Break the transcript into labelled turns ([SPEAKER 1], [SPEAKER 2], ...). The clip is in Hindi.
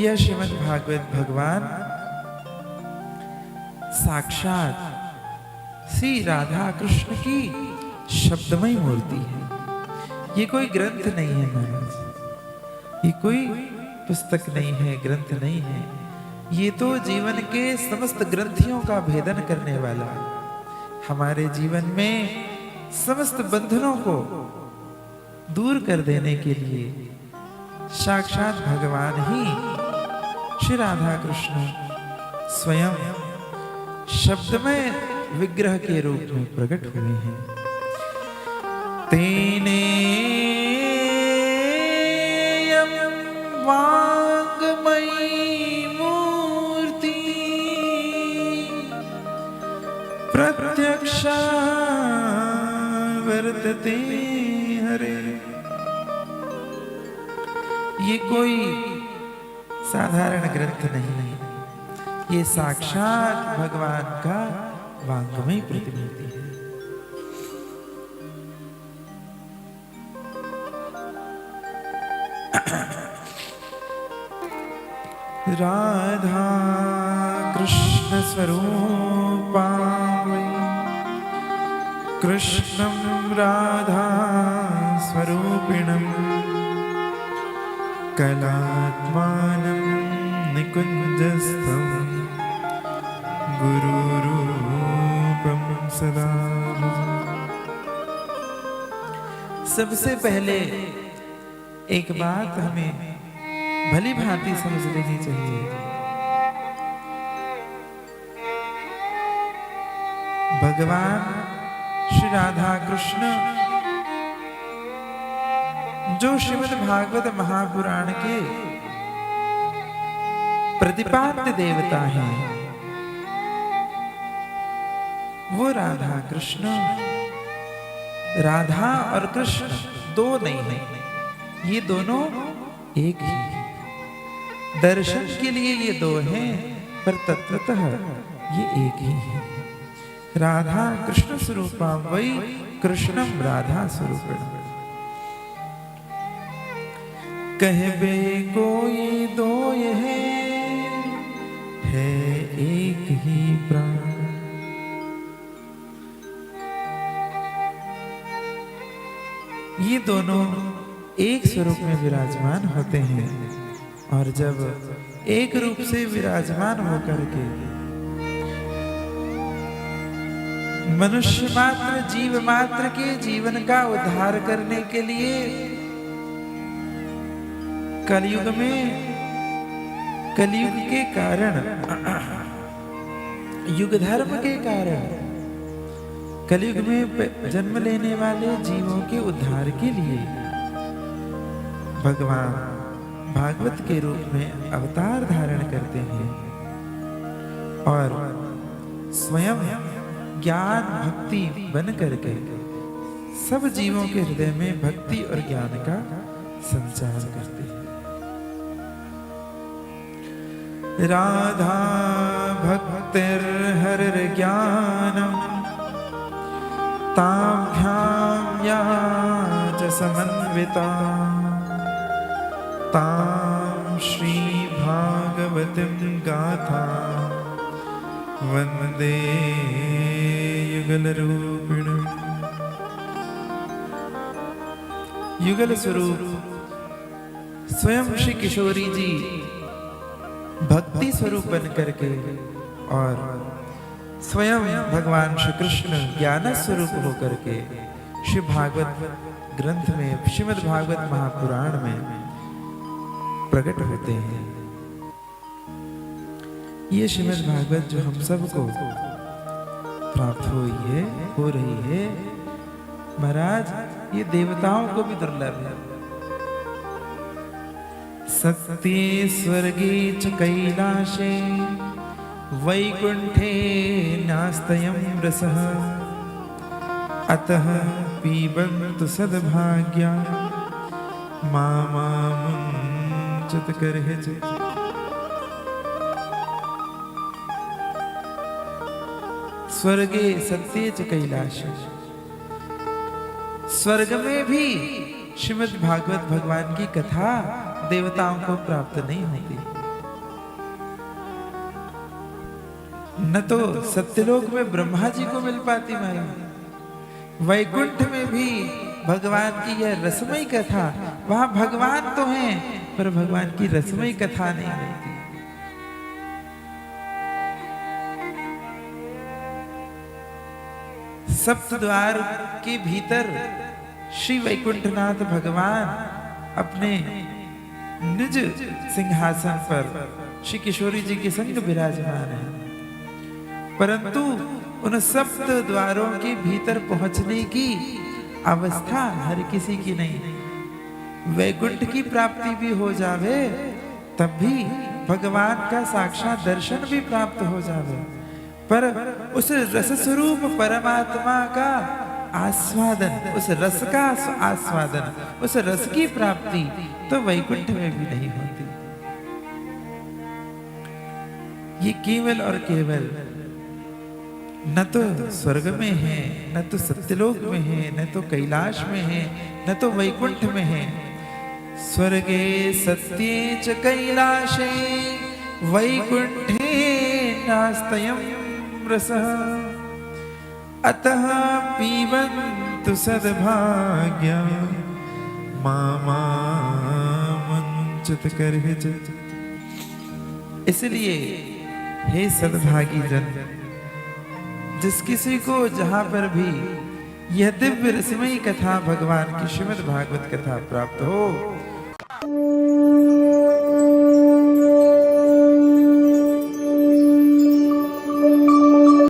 [SPEAKER 1] यह श्रीमद् भागवत भगवान साक्षात श्री राधा कृष्ण की शब्दमय मूर्ति है। ये कोई ग्रंथ नहीं है महाराज, ये कोई पुस्तक नहीं है, ग्रंथ नहीं है। ये तो जीवन के समस्त ग्रंथियों का भेदन करने वाला, हमारे जीवन में समस्त बंधनों को दूर कर देने के लिए साक्षात भगवान ही श्री राधा कृष्ण स्वयं शब्दमय विग्रह के रूप में प्रकट हुए हैं। तेने वाङ्मयी मूर्ति प्रत्यक्षा वर्तते हरे। ये कोई साधारण ग्रंथ नहीं है, ये साक्षात भगवान का वाङ्मय प्रतिमूर्ति है। राधा कृष्ण स्वरूपा वै कृष्णं राधा स्वरूपिणं कलात्मानं निकुञ्जस्थं गुरुरूपं सदा। सबसे पहले एक बात हमें भली भांति समझ लेनी चाहिए। भगवान श्री राधा कृष्ण जो श्रीमद् भागवत महापुराण के प्रतिपाद्य देवता हैं, वो राधा कृष्ण, राधा और कृष्ण दो नहीं है, ये दोनों एक ही है। दर्शन के लिए ये दो हैं, पर तत्वतः ये एक ही है। राधा कृष्ण स्वरूपा वै कृष्णम राधा स्वरूपिणम्। कहबे कोई दो है एक ही प्राण। ये दोनों एक स्वरूप में विराजमान होते हैं, और जब एक रूप से विराजमान होकर के मनुष्य मात्र, जीव मात्र के जीवन का उद्धार करने के लिए कलयुग में, कलयुग के कारण, युग धर्म के कारण, कलयुग में जन्म लेने वाले जीवों के उद्धार के लिए भगवान भागवत के रूप में अवतार धारण करते हैं और स्वयं ज्ञान भक्ति बन करके सब जीवों के हृदय में भक्ति और ज्ञान का संचार करते हैं। राधा भक्तिर हरिर ज्ञानम ताभ्याम या च समन्विता ताम श्री भागवतीं गाथा वंदे युगल रूपिणम्। युगल स्वरूप स्वयं श्री किशोरी जी भक्ति स्वरूप बन करके और स्वयं भगवान श्री कृष्ण ज्ञान स्वरूप होकर के श्री भागवत ग्रंथ में, श्रीमद् भागवत महापुराण में प्रकट होते हैं। ये श्रीमद् भागवत जो हम सबको प्राप्त हुई है, हो रही है महाराज, ये देवताओं को भी दुर्लभ है। सत्ये स्वर्गे च कैलाशे वैकुंठे नास्तयं रसः अतः पीबन्तु सद्भाग्या मामुञ्चत करहिचित्। स्वर्गे सत्ये च कैलाशे, स्वर्ग में भी श्रीमद् भागवत भगवान की कथा देवताओं को प्राप्त नहीं होती, न तो सत्यलोक में ब्रह्मा जी को मिल पाती महाराज, वैकुंठ में भी भगवान की यह रसमयी कथा, वहां भगवान तो हैं पर भगवान की रसमयी कथा नहीं मिलती। सप्त द्वार के भीतर श्री वैकुंठनाथ भगवान अपने निज सिंहासन पर श्री किशोरी जी के संग विराजमान है, परंतु उन सप्त द्वारों के भीतर पहुंचने की अवस्था हर किसी की नहीं। वैकुंठ की प्राप्ति भी हो जावे तब भी भगवान का साक्षात दर्शन भी प्राप्त हो जावे, पर उस रस स्वरूप परमात्मा का आस्वादन, उस रस का आस्वादन, उस रस की प्राप्ति तो वैकुंठ में भी नहीं होती। ये केवल और केवल न तो स्वर्ग में है, न तो सत्यलोक में है, न तो कैलाश में है, न तो वैकुंठ में है। स्वर्गे सत्ये च कैलाशे वैकुंठे नास्तयम् रसः अतः पीबन्तु सद्भाग्या मामुञ्चत कर्हिच। इसलिए हे सद्भागी जन, जिस किसी को जहां पर भी यह दिव्य रसमयी कथा भगवान की श्रीमद् भागवत कथा प्राप्त हो,